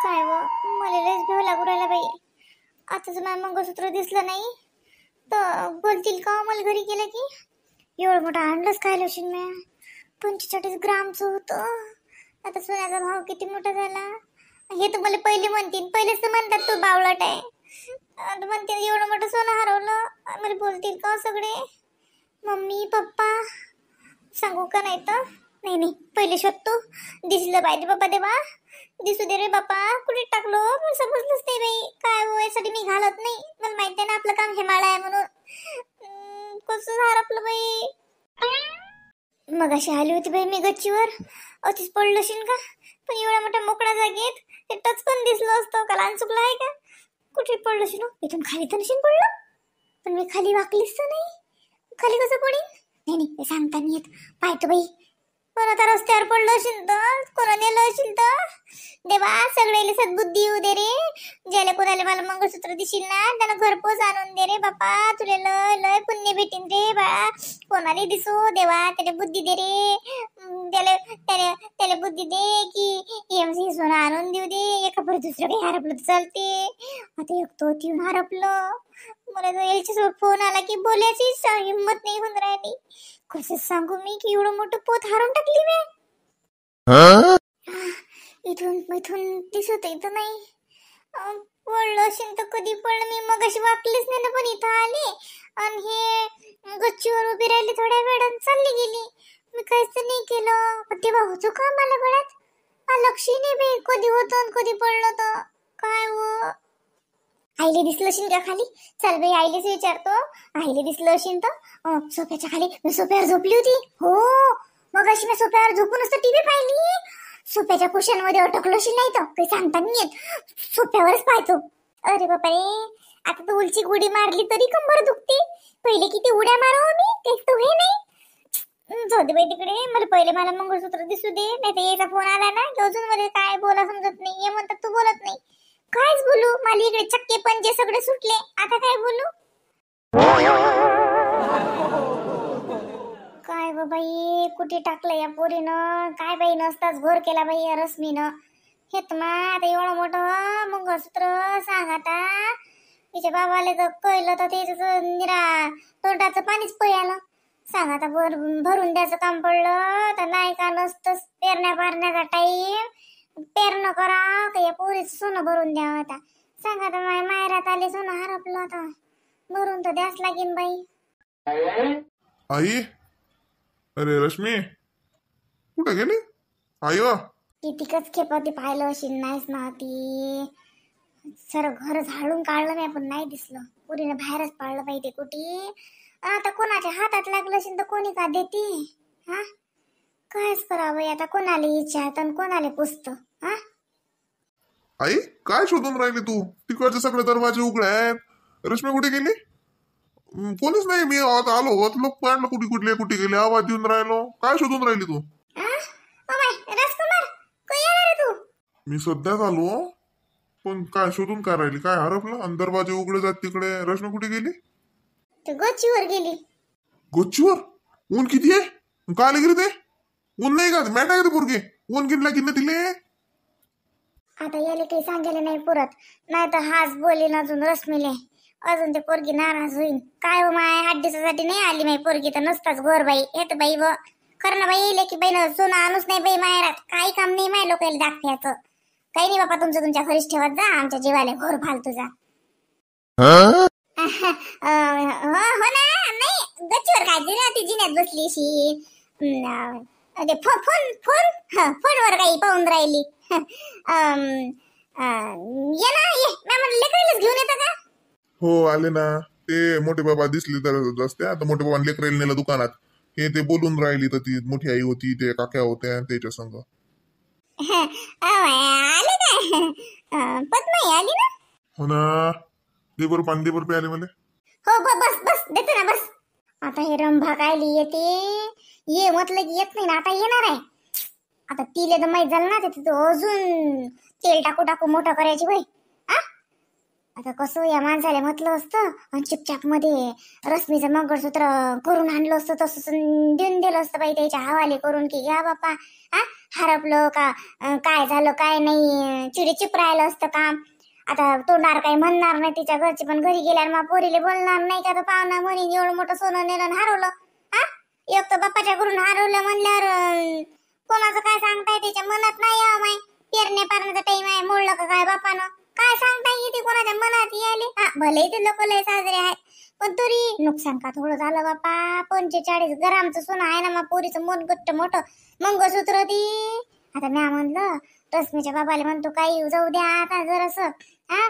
काय व मला लयच भेव लागू राहिला बाई. आताच मला मंगळसूत्र दिसलं नाही तर बोलतील का मला घरी गेलं की एवढं मोठं आणलंच काय लशीन मी 45 ग्रामचं होतं. आता सोन्याचा भाव किती मोठा झाला हे तर मला पहिले म्हणतील. पहिलेच तर म्हणतात तू बावळट आहे. आता म्हणतील एवढं मोठं सोनं हरवलं. मला बोलतील का सगळे. मम्मी पप्पा सांगू का नाही तर नाही पहिले शोधतो. दिसलं पाहिजे बाप्पा देवा. दिसू दे रे बापा. कुठे टाकलो मला समजलंच नाही बाई. काय हो यासाठी मी घालत नाही. मला माहिती आहे ना आपलं काम हेमाळा आहे म्हणून. कसं हरपलं बाई. मग अशी आली होती बाई मी गच्चीवर. अतिच पडलं शिन का. पण एवढ्या मोठ्या मोकळ्या जागेत ते टचकन दिसलं असतं का लहान चुकलं आहे का. कुठे पडलं शिन इथून खाली तर नशीन पडलं. पण मी खाली वाकलीच तर नाही. खाली कसं पडीन. नाही ते सांगता नाही येत. पाहतो बाई. पण आता रस्त्यावर पडलं असेल तर कोणा नेलं असेल तर देवा सगळ्याला सद्बुद्धी येऊ दे रे. ज्याला कोणाला मला मंगळसूत्र दिशील ना त्याला घरपोच आणून दे रे बापा. तुला लय लय पुण्य भेटीन रे बाळा. कोणाला दिसो देवा त्याला बुद्धी दे रे. त्याला बुद्धी दे की हे सोनं आणून देऊ दे. एका पर दुसरं काही हरपलं तर चालते. आता एक तो येऊन हरपलं. मला तर याच्यासोबत फोन आला की बोलायची हिंमत नाही होऊन राहिली. कसं सांगू मी की एवढं मोठं पोत हारून टाकली मी. इथून दिसत इथं नाही. पडलं असेल तर कधी पडलं. मी मग अशी वाकलीच नाही ना पण इथं आले आणि हे गच्चीवर उभी राहिली. थोड्या वेळात चालली गेली. मी काहीच नाही केलं. पण तेव्हा होतो का मला गळ्यात लक्ष नाही बाई. कधी होतं कधी पडलं तर काय हो. आईले दिसलं असेल का खाली. चल बाई आईलेच विचारतो. आईले दिसलं असेल तर सोफ्याच्या खाली. मी सोफ्यावर झोपली होती. हो मग अशी मी सोफ्यावर झोपूनच तर टीव्ही पाहिली. सोफ्याच्या कुशन मध्ये अटकलो असेल नाही तर काही सांगता नाही येत. सोफ्यावरच पाहतो. अरे बापा रे आता तर उलची गुडी मारली तरी कंबर दुखते. पहिले किती उड्या मारावं मी तेच तर हे नाही. जाऊ दे बाई तिकडे. मला पहिले मला मंगळसूत्र दिसू दे. नाही तर याचा फोन आला ना अजून मला काय बोला समजत नाही. हे म्हणतात तू बोलत नाही. कायच बोलू. मला इकडे चक्के पंजे सगळे सुटले. आता काय बोलू. काय व बाई कुठे टाकलं या पोरीनं. काय बाई नसताच घोर केला बाई या रश्मीनं. हे तर आता एवढं मोठं मंगळसूत्र सांग आता. तिच्या बाबाला तर कळलं तर त्याचं निरा तोंडाचं पाणीच पळालं. सांग आता भरून द्यायचं काम पडलं तर नाही का नसतंच. पेरण्या पारण्याचा टाईम पेरणं करा का या पोरीचं सोनं भरून द्यावं. आता सांग आता माहेरात आले सोनं हरपलं आता भरून तर द्यास लागेल बाई. आई अरे रश्मी कुठे गेली आई वा. कितीकच खेपाती पाहिलं अशी नाहीच ना ती. सर घर झाडून काढलं नाही पण नाही दिसलं. पुरीने बाहेरच पाळलं पाहिजे कुठे. आता कोणाच्या हातात लागलं असेल तर कोणी का देते. हा कायच करावं आता. कोणाला विचारत आणि कोणाला पुसत. हा आई काय शोधून राहिली तू. तिकडचे सगळे दरवाजे उघडे आहेत. रश्मी कुठे गेली. कोणीच नाही. मी आता आलो लोक पाडलं कुठे कुठले कुठे गेले. आवाज देऊन राहिलो. काय शोधून राहिली तू. मी सध्याच आलो पण काय शोधून काय राहिली. काय हरपलं आणि दरवाजे उघडे जात तिकडे. रश्मी कुठे गेली. गच्चीवर गेली. गच्चीवर ऊन किती आहे. काय गेली ते ऊन नाही का मॅट आहे पोरगे. ऊन किनला किन्न तिले. आता याला काही सांगायला नाही पुरत. नाही तर हाच बोलेन अजून रश्मीले. अजून ते पोरगी नाराज होईल. काय हो माय 8 दिवसासाठी नाही आली माई पोरगी तर नसताच गोर बाई. येत बाई व खरं ना बाई लेकी बाई न सोनं आणूच नाही बाई माहेरात. काही काम नाही माय लोकांना दाखवायचं. काही नाही बापा तुमचं तुमच्या घरीच ठेवत जा. आमच्या जीवाले घोर फालतू जा. हो ना नाही गच्चीवर काय दिला ती जिन्यात बसली अशी. फोनवर काही पाहून राहिली. ये ना ये मॅम लेकरालाच घेऊन येतं का. हो आले ना. ते मोठे बाबा दिसले तर रस्त्यात. आता मोठे बाबा लेकराला नेलं दुकानात. हे ते बोलून राहिली तर ती मोठी आई होती ते काक्या होत्या त्याच्या संग. आले काय पद्माई आली ना. हो ना देवर पाणी देवर पे आले मला. हो बस बस देते ना बस. आता हे रंभा कायली येते. ये म्हटलं की येत नाही ना. आता येणार आहे. आता तिले तर माहीत झालं ना ते अजून तेल टाकू टाकू मोठं करायची बाई. आता कसं या माणसाला म्हटलं असतं आणि चिपचाप मध्ये रश्मीचं मंगळसूत्र करून आणलं असतं तसं देऊन दिलं असतं बाई त्याच्या हवाले करून की घ्या बापा. हरपलो का काय झालं काय नाही चिडीचिप राहिलं असतं काम. आता तोंडार काही म्हणणार नाही तिच्या घरचे, पण घरी गेल्यावर मग पोरीले बोलणार नाही का? तर पाहुणा म्हणे एवढं मोठं सोनं नेलं आणि हरवलं. हा, एक तर बाप्पाच्या घरून हरवलं म्हणल्यावर कोणाचं काय सांगताय? त्याच्या मनात नाही यावं माय. पेरण्या पारण्याचा टाइम आहे, मोडलं का काय बापानं? काय सांगता येते कोणाच्या मनात यायले? हा, भले ते लोक लय साजरे आहेत, पण तरी नुकसान का थोडं झालं बापा. 45 ग्रामचं सोनं आहे ना मग पोरीचं मन गट्ट मोठं मंगळसूत्र ती. आता म्या म्हणलं रश्मीच्या बाबाला म्हणतो काही जाऊ द्या आता जरासं, हा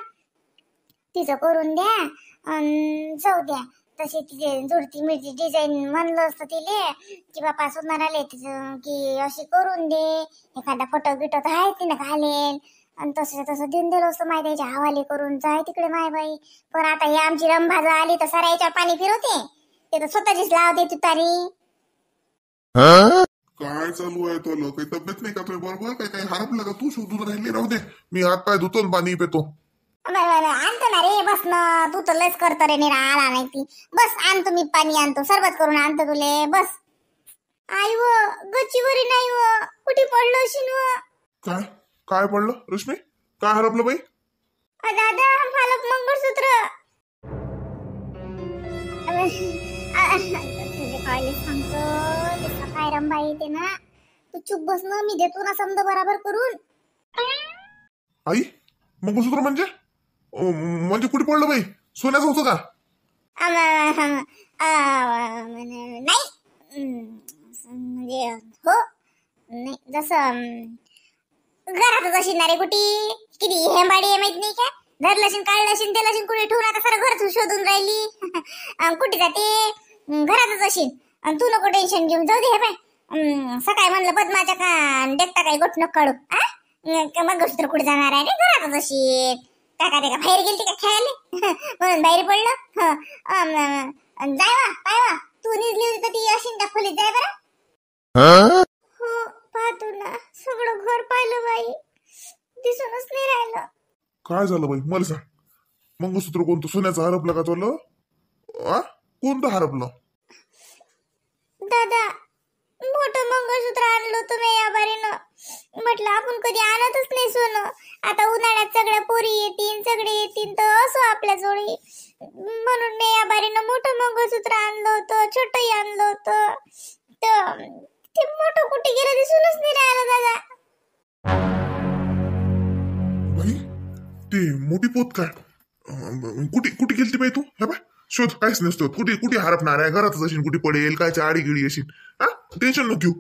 तिचं करून द्या अन जाऊ द्या. तशी तिचे जुडती मिरची डिझाईन म्हणलं असतं तिले की बापा सुधार आले तिचं की अशी करून दे, एखादा फोटो गिटो तर आहे तिने घालेल आणि तसं तसं देऊन दिलं असतं माय त्याच्या हवाले करून. जाय तिकडे माय बाई. पण आता ही आमची रंभाजा आली तर साऱ्या याच्यावर पाणी फिरवते, ते तर स्वतःचीच लावते तुतारी. काय चालू आहे तुला? काही तब्येत नाही का तुझ्या बरोबर? काही हरपलं का? तू शोधून राहिली? राहू दे, मी हात पाय धुतो आणि पाणी पितो. आणतो ना रे, बस ना. तू तर लयच करतो रे, निरा आला नाही ती. बस आणतो मी पाणी, आणतो सरबत करून आणतो तुले. बस. आई व गच्चीवरी नाही व, कुठे पडलो अशी व. काय काय पडलं रश्मी? काय हरपलं बाई? दादा मला मंगळसूत्र. तुझे कॉलेज सांगतो ते सकाळी रंबाई येते ना, तू चुप बस ना, मी देतो ना समजा बराबर करून. आई, मंगळसूत्र म्हणजे म्हणजे कुठे पडलं बाई? सोन्याचं होतं का? नाही म्हणजे हो नाही, जसं घरातच अशी ना रे कुठी. किती हेंबाडी आहे माहित नाही का? धरलशीन काढलशीन तेलशीन कुठे ठेवून आता सारं घर शोधून राहिली. कुठे जाते? घरातच अशीन. आणि तू नको टेन्शन घेऊन, जाऊ दे. हे बाय सकाळी म्हणलं पद्माच्या का देखता काही गोट नको काढू. मंगळसूत्र कुठे जाणार आहे रे? घरातच अशी. काका ते का बाहेर गेलती का खेळायला म्हणून बाहेर पडलं. जाय वा पाय वा, तू निजली होती तर ती अशीन त्या खोलीत जाय बरं. हो पाहतो ना, सगळं घर पाहिलं बाई, दिसूनच नाही राहिलं. काय झालं बाई मला सांग. मंगळसूत्र कोणतं सोन्याचं हरपलं का तुला? कोणतं हरपलं? दादा मोठं मंगळसूत्र आणलं तुम्ही या बारीनं. म्हटलं आपण कधी आणतच नाही सोनं. आता उन्हाळ्यात सगळ्या पोरी येतील, सगळे येतील तर असं आपल्या जोडी, म्हणून मी या बारीनं मोठं मंगळसूत्र आणलं होतं, छोटंही आणलं होतं. तर ते मोठं कुठे गेलं दिसूनच नाही राहिलं दादा. बाई ते मोठी पोत काय कुठे कुठे गेलती बाई तू? हे बाय शोध, काहीच नसतो. कुठे कुठे हरपणार आहे? घरातच असेल, कुठे पडेल काय आडी गिडी असेल. हा, टेन्शन नको घेऊ.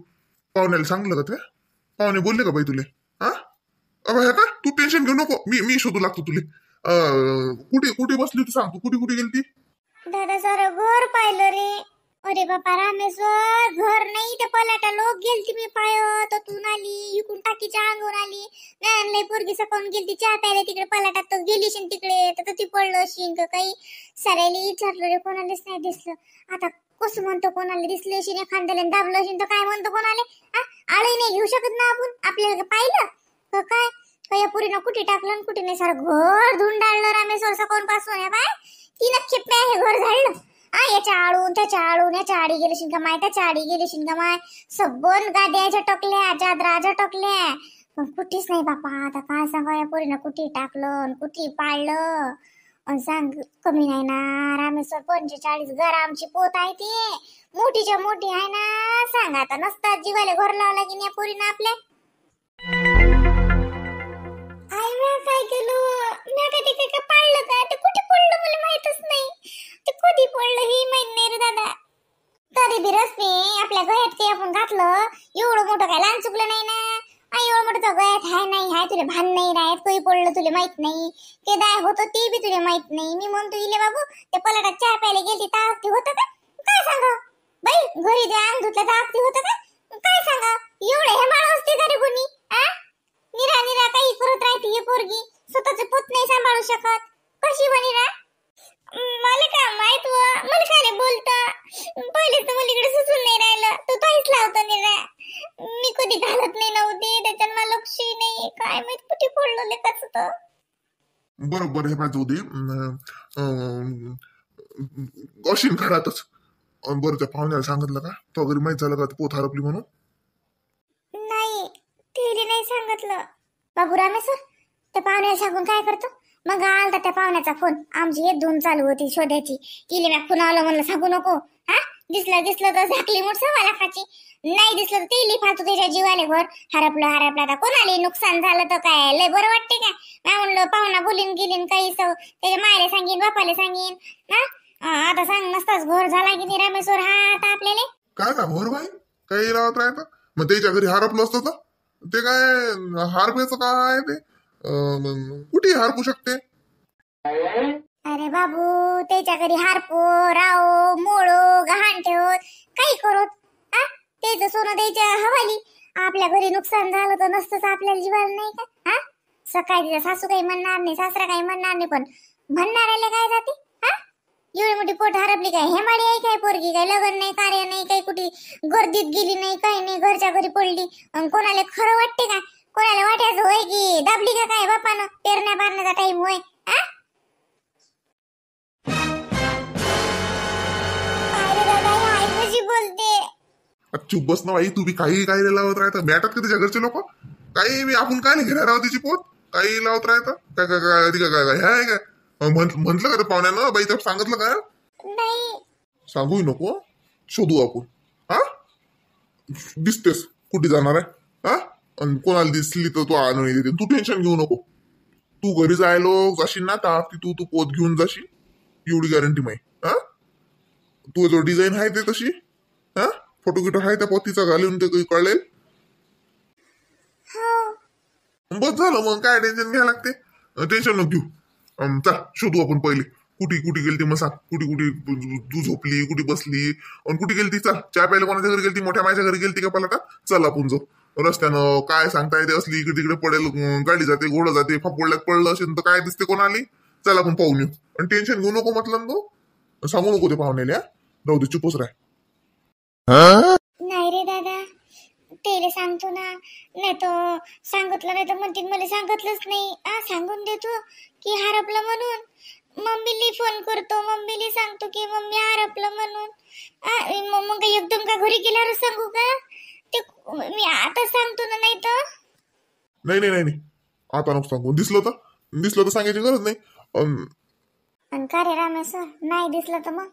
पाहुण्याला सांगलं का ते? पाहुणे बोलले का बाई तुले? हा अबा, हे का तू टेन्शन घेऊ नको, मी शोधू लागतो तुले. कुठे कुठे बसली होती सांग, तू कुठे कुठे गेलती? दादा सारं घर पाहिलं रे. अरे बापा रामेश्वर, घर नाही ते पलाटा लोक गेलती मी पायत. तून आली इकून टाकीच्या अंगून आली, नाही पोरगी सकाळून गेलती चहा प्यायला तिकडे पलाटात, तर गेलीशीन तिकडे तर ती पडलं अशीन का काही. सरायला विचारलं रे, कोणालाच नाही दिसलं. आता कसं म्हणतो कोणाला दिसले अशी एखाद्याला दाबलं असेल तर काय म्हणतो कोणाला? आळही नाही घेऊ शकत ना आपण. आपल्याला पाहिलं तर काय या पुरीनं कुठे टाकलं कुठे नाही, सारं घर धुंडाळलं रामेश्वर सकाळून पासून. या बाय 3 खेप हे घर झाडलं. याच्या आळून त्याच्या आळून, याच्या आडी गेली का माय, त्याच्या आडी गेली का माय, सबन गाद्या झटकल्या, चादरा झटकल्या, पण कुठेच नाही बापा. आता काय सांगा या पोरीनं कुठे टाकलं कुठे पाळलं. सांग कमी नाही ना रामेश्वर. 45 ग्रामची पोत आहे ती, मोठीच्या मोठी आहे ना. सांग आता नसतात जीवाला घर लावला की नाही पोरीनं आपल्या. काय केलं मी? काय पाळलं का? ते कुठे पडलं मला माहितच नाही. ते कधी पडलं हे माहित नाही रे दादा. तरी बी रश्मी आपल्या गळ्यात काही आपण घातलं एवढं मोठं काय लहान चुकलं नाही ना. एवढं मोठं गळ्यात हाय नाही हाय तुला भान नाही राहत. काही पडलं तुला माहित नाही, ते दाय होतं ते बी तुला माहित नाही. मी म्हणतो इले बाबू ते पलाटात चहा प्यायला गेली तर होतं का? काय सांगा बाई, घरी ते अंग धुतलं तर होतं का? काय सांगा एवढं हे माळ असते का रे कोणी? निरा निरा काही करत राहते ही पोरगी, स्वतःच पोत नाही सांभाळू शकत. कशी बनिरा मला काय माहित व. मला काय बोलता पहिले तर मला इकडे सुचून नाही राहिलं. तू काहीच लावतो निरा. मी कधी घालत नाही नव्हते, त्याच्यात मला लक्ष नाही. काय माहित कुठे पडलं लेकाच तर. बरोबर हे पाहिजे होते अशीन घरातच. बरं त्या पाहुण्याला सांगितलं का तो? घरी माहित झालं का पोत हरपली म्हणून? नाही नाही सांगितलं. बाबू रामेश्वर त्या पाहुण्याला सांगून काय करतो. मग आलता त्या पाहुण्याचा फोन. आमची एक धूम चालू होती शोधायची. तिले मी फोन आलो म्हणलं सांगू नको. हा दिसलं तर झाकली मोठ सव्वा लाखाची. नाही दिसलं तर ते फालतू त्याच्या जीवाले घर. हरपलं आता कोणाला नुकसान झालं तर काय लय बरं वाटते काय. मी म्हणलं पाहुणा बोलीन गेलीन काही त्याच्या मायला सांगीन बापाला सांगीन ना. आता सांग नसताच घोर झाला की नाही रामेश्वर. हा आता आपल्याला काय का भर भाई काही राहत राहतं. मग त्याच्या घरी हरपलं असतं तर ते काय हारपेचं काय आहे ते. कुठे हारपू शकते. अरे बाबू त्याच्या घरी हारपो राहो मोडो गहाण ठेवत काही करोत. त्याचं सोनं द्यायच्या हवाली. आपल्या घरी नुकसान झालं तर नसतंच आपल्याला जीवाला नाही का. हा सकाळी तिचा सासू काही म्हणणार नाही सासरा काही म्हणणार नाही. पण म्हणणाऱ्याला काय जाते. हा एवढी मोठी पोट हरपली काय हेमाडी आहे काय पोरगी. काय लग्न नाही कार्य नाही काही कुठे गर्दीत गेली नाही काही नाही घरच्या घरी पडली. कोणाला खरं वाटते का. कोणाला वाटायचं होय की दाबली का काय बापानं पेरण्या पारण्याचा टाइम होय. अरे दादा आई कशी बोलते. चुप बस ना बाई. तू बी काही लावत राहतं. बॅटात का त्याच्या घरचे लोक काही मी आपण काय घेणार आहोत तिची पोत. काही लावत राहतं काय काय काय काय काय आहे काय. म्हंटल का ते पाहुण्यानं बाई तर सांगितलं का. नाही सांगूही नको. शोधू आपण. हा दिसतेस कुठे जाणार आहे. हा आणि कोणाला दिसली तर तू आणून देते. तू टेन्शन घेऊ नको. तू घरी जायलो जाशील ना तर तू पोत घेऊन जाशील एवढी गॅरंटी माही. हा तू जो डिझाईन आहे ते तशी. हा फोटो गिटो आहे त्या पोतीचा घालून ते काही कळेल. बस झालं मग काय टेन्शन घ्यायला लागते. टेन्शन नको घेऊ. चल शोधू आपण पहिले. कुठे गेलती मग सांग. कुठे तू झोपली कुठे बसली आणि कुठे गेलती. चल चहा प्यायला कोणाच्या घरी गेलती. मोठ्या मायच्या घरी गेलती का पलाटा. चल आपण जाऊ रस्त्यानं. काय सांगता येते असली इकडे तिकडे पडेल गाडी जाते घोडं जाते फपोळ्यात पडलं असेल तर काय दिसते कोणाली. चल आपण पाहून येऊ. आणि टेन्शन घेऊ नको म्हटलं तो. सांगू नको ते पाहुण्याला. राहू दे चुपच राह. नाही रे दादा तेले सांगतो ना. नाही तो सांगितलं नाही तर म्हणतील मला सांगितलंच नाही. सांगून देतो की हरपलं म्हणून. मम्मीला फोन करतो मम्मीला सांगतो की मम्मी हरपलं म्हणून. मग एकदम का घरी गेल्यावर सांगू का ते. मी आता सांगतो ना. नाही तर नाही आता नको सांगू. दिसलं तर सांगायची गरज नाही. आणि का रे रामेश्वर नाही दिसलं तर मग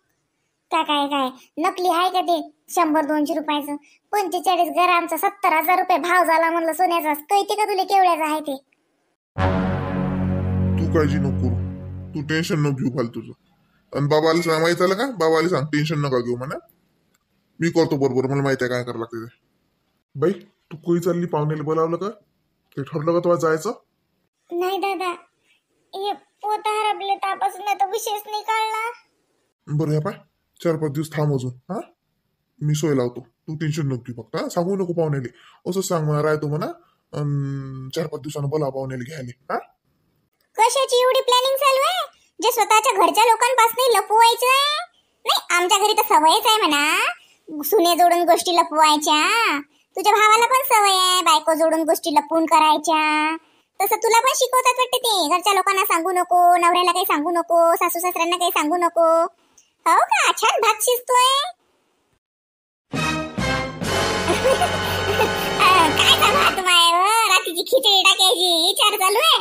काय नकली आहे का ते 100-200 रुपयाचं. 45 ग्रामचा 70,000 रुपये भाव झाला म्हणलं सोन्याचा. कळते का तुला केवढ्याचं आहे ते. तू काळजी नको करू. तू टेन्शन नको घेऊ फालतूचं. आणि बाबाला सांग माहित झालं का. बाबाला सांग टेन्शन नका घेऊ म्हणा. मी करतो बरोबर. मला माहिती आहे काय करावं लागते ते. बाई तू कोई चालली पाहुण्याला बोलावलं का. ते ठरलं का तुला जायचं. नाही दादा हे पोत हरपले त्यापासून आता विशेष नाही कळला. बरं या पाय 4-5 दिवस थांब अजून. हा मी सोय लावतो. तू टेन्शन नको घेऊ फक्त. सांगू नको पाहुण्याला. असं सांग म्हणा राहतो म्हणा. 4-5 दिवसानं बोला पाहुण्याला घ्यायला. हा कशाची एवढी प्लॅनिंग चालू आहे. जे स्वतःच्या घरच्या लोकांपासून लपवायचं आहे. नाही आमच्या घरी तर सवयच आहे म्हणा सुने जोडून गोष्टी लपवायच्या. तुझ्या भावाला पण सवय आहे बायको जोडून गोष्टी लपवून करायच्या. तसं तुला पण शिकवतात वाटते ते. घरच्या लोकांना सांगू नको नवऱ्याला काही सांगू नको सासू सासऱ्यांना काही सांगू नको. हो का छान भात शिजतोय. काय का भात माय रात्रीची खिचडी टाकायची विचार चालू आहे.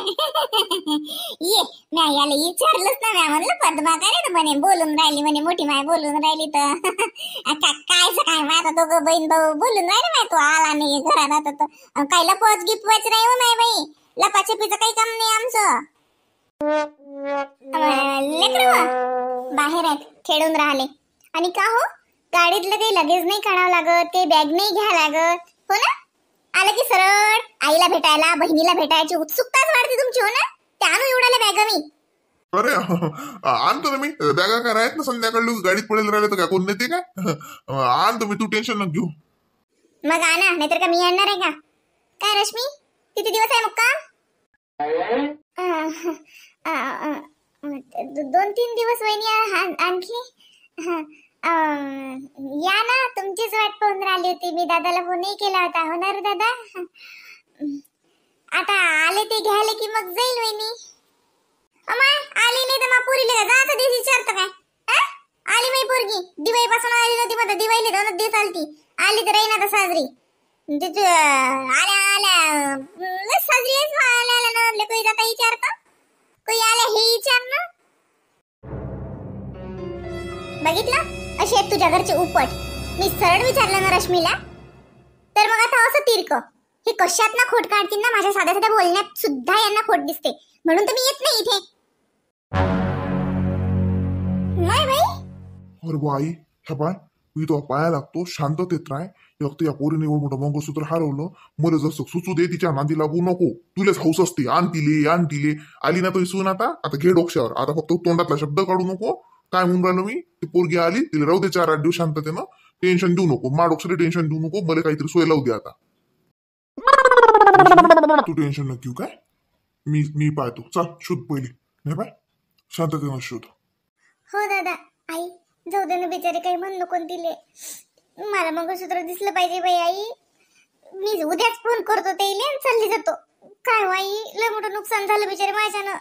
ये मी याला विचारलंच ना. मी म्हणलं पद्मा काय रे म्हणे बोलून राहिली म्हणे मोठी माय बोलून राहिली तर काय माझा दोघं बहीण भाऊ बोलून राहिले माय. तो आला नाही घरात आता तर काय लपवच गिपवायच नाही हो माय बाई. लपाछपीचं काही काम नाही आमचं. लेकरं बाहेर आहेत खेळून राहिले. आणि का हो गाडीतलं काही लगेच नाही काढावं लागत. ते बॅग नाही घ्यावं लागत हो ना. आलं की सरळ आईला भेटायला बहिणीला भेटायची उत्सुकताच वाढते तुमची हो ना. त्यानं एवढ्याला बॅगा मी. अरे आणतो ना मी. बॅगा काय राहत ना संध्याकाळी गाडीत पडेल राहिले तर काय कोण नेते काय. आणतो मी. तू टेन्शन नको घेऊ. मग आणा नाहीतर का मी आणणार आहे का. काय रश्मी किती दिवस आहे मुक्काम. 2-3 दिवस वहिनी आणखी. या ना तुमचीच वाट पाहून राहिली होती मी. दादाला फोनही केला होता. होणार दादा आता आले ते घ्यायला की मग जाईल वहिनी. अमाय आली नाही तर मग पुरीला जायचं दिवस विचारतं काय. आली माई पोरगी दिवाळी पासून आली नव्हती. मग दिवाळीला 2 दिवस आलती. आली तर राहीना तर साजरी. आल्या सजलीच व्हायला ना कोई जाता विचार का कोई आले हे विचार ना बघितलं अशी आहे तुझ्या घरची उपट मी सरळ विचारलं ना रश्मीला तर मग आता असं तिरक हे कशात ना खोट काढतील ना माझ्या साध्या साध्या बोलण्यात सुद्धा यांना खोट दिसते म्हणून तर मी येत नाही इथे नाही बाई अरे बाई ह्या बाय मी तो पाया लागतो शांततेत राह फक्त या पोरीने एवढं मोठं मंगळसूत्र हरवलं मला जसं सुचू दे तिच्या नांदी लागू नको तुलाच हौस असते आणतीले आली ना तो सून आता घे डोक्यावर आता फक्त तोंडातला शब्द काढू नको काय म्हणून राहिलो मी ती पोरगी आली तिला राहू दे 4-8 दिवस शांततेनं टेन्शन देऊ नको डोक्याला टेन्शन देऊ नको मला काहीतरी सोय लावू दे आता तू टेन्शन न घेऊ काय मी पाहतो चल शोध पहिले नाही बाय शांततेनं शोध हो दादा आई जाऊ दे ना बिचारे काही म्हण नको दिले मला मंगळसूत्र दिसलं पाहिजे बाई आई मी उद्याच फोन करतो ते चालली जातो काय हो आई लय मोठं नुकसान झालं बिचारे माझ्यानं